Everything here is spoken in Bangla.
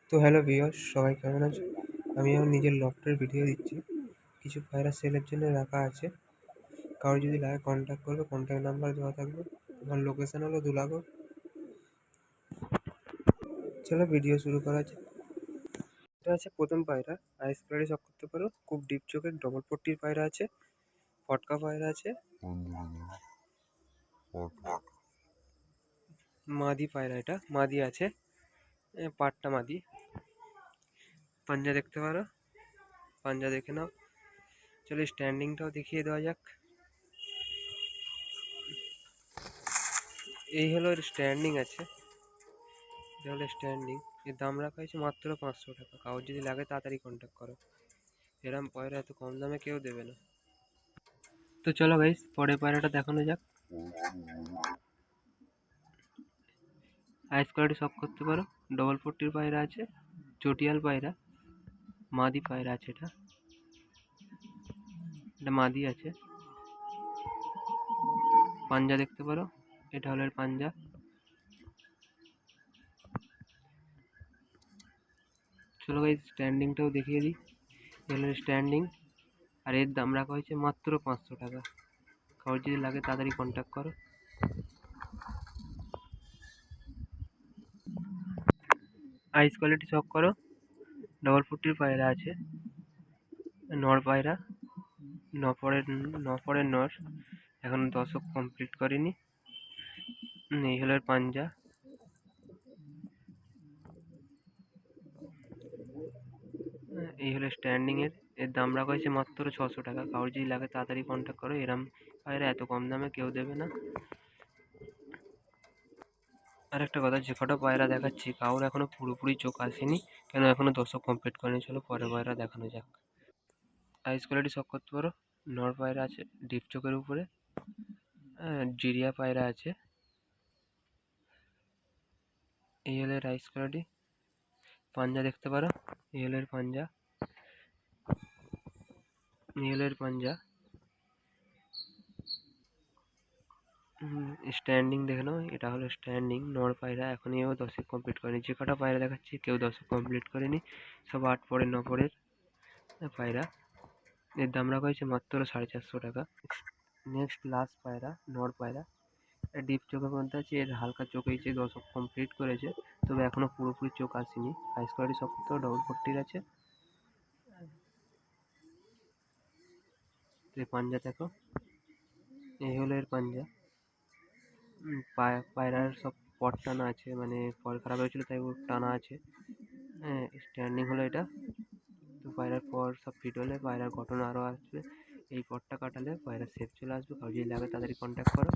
তো হ্যালো ভিউয়ার্স, সবাই কেমন আছো? আমি আমার নিজের লফটের ভিডিও দিচ্ছি। কিছু পায়রা সেলের জন্য রাখা আছে। কারো যদি লাগে কন্ট্যাক্ট করবে, কন্ট্যাক্ট নাম্বার দেওয়া থাকবে। আমার লোকেশন হলো দুলাগড়। চলো ভিডিও শুরু করা যাক। এটা আছে প্রথম পায়রা, আইস পায়রা শখ করতে পারো। খুব ডিপ চোখের ডবল পট্টির পায়রা আছে, ফটকা পায়রা আছে, মাদি পায়রা, এটা মাদি আছে, পাট্টা মাদি। পাঞ্জা দেখতে পারো, পাঞ্জা দেখে নাও। চলো স্ট্যান্ডিংটাও দেখিয়ে দেওয়া যাক। এই হলো এর স্ট্যান্ডিং আছে, এটা হলো স্ট্যান্ডিং। এর দাম রাখা হয়েছে মাত্র 500 টাকা। কারোর যদি লাগে তাড়াতাড়ি কন্ট্যাক্ট করো। এরম পায়রা এত কম দামে কেউ দেবে না। তো চলো গাইস, পরের পায়রাটা দেখানো যাক। আইস কোয়ালিটি শখ করতে পারো, ডবল পট্টির পায়রা আছে, চটিয়াল পায়রা, মাদি পায়রা আছে। এটা মাদি আছে। পাঞ্জা দেখতে পারো, এটা হলো এর পাঞ্জা। চলো গাইস স্ট্যান্ডিংটাও দেখিয়ে দিই। এর স্ট্যান্ডিং, আর এর দাম রাখা হয়েছে মাত্র 500 টাকা। কারোর যদি লাগে তাড়াতাড়ি কন্ট্যাক্ট করো। আইস কোয়ালিটি শখ করো, ডবল পট্টির পায়রা আছে, নর পায়রা, নপরের নর, এখন দশক কমপ্লিট করেনি। এই হলো এর পাঞ্জা। এই হলো স্ট্যান্ডিং এর। এর দাম রাখা হয়েছে মাত্র 600 টাকা। কারোর যদি লাগে তাড়াতাড়ি কন্ট্যাক্ট করো। এরম পায়রা এত কম দামে কেউ দেবে না। আর একটা কথা, যে কটা পায়রা দেখাচ্ছি কারোর এখনো পুরোপুরি চোখ আসেনি, কেন এখনো দশক কমপ্লিট করেনি। চলো পরের পায়রা দেখানো যাক। আইস কোয়ালিটি শখ করতে পারো, নর পায়রা আছে ডিপ চোখের উপরে, জিরিয়া পায়রা আছে। এই হলো এর আইস কোয়ালিটি। পাঞ্জা দেখতে পারো, এই হলো এর পাঞ্জা, এই হলো এর পাঞ্জা। স্ট্যান্ডিং দেখে নাও, এটা হলো স্ট্যান্ডিং নর পায়রা। এখন এও দশক কমপ্লিট করেনি। যে কটা পায়রা দেখাচ্ছি কেউ দশক কমপ্লিট করেনি, সব 8 পরের 9 পরের পায়রা। এর দাম রাখা হয়েছে মাত্র 450 টাকা। নেক্সট লাস্ট পায়রা, নর পায়রা। ডিপ চোখের মধ্যে আছে, এর হালকা চোখ হয়েছে, দশক কমপ্লিট করেছে, তবে এখনো পুরোপুরি চোখ আসেনি। আইস কোয়ালিটি সব তো ডবল পট্টির আছে। এই পাঞ্জা দেখো, এই হলো এর পাঞ্জা। পায়রার সব পট টানা আছে, মানে ফল খারাপ হয়েছিল তাই ওর টানা আছে। হ্যাঁ, স্ট্যান্ডিং হলো এটা। তো পায়রার পর সব ফিট হলে পায়রার গঠন আরও আসবে। এই পটটা কাটালে পায়রার শেপ চলে আসবে। কারো যদি লাগে তাড়াতাড়ি কন্ট্যাক্ট করো।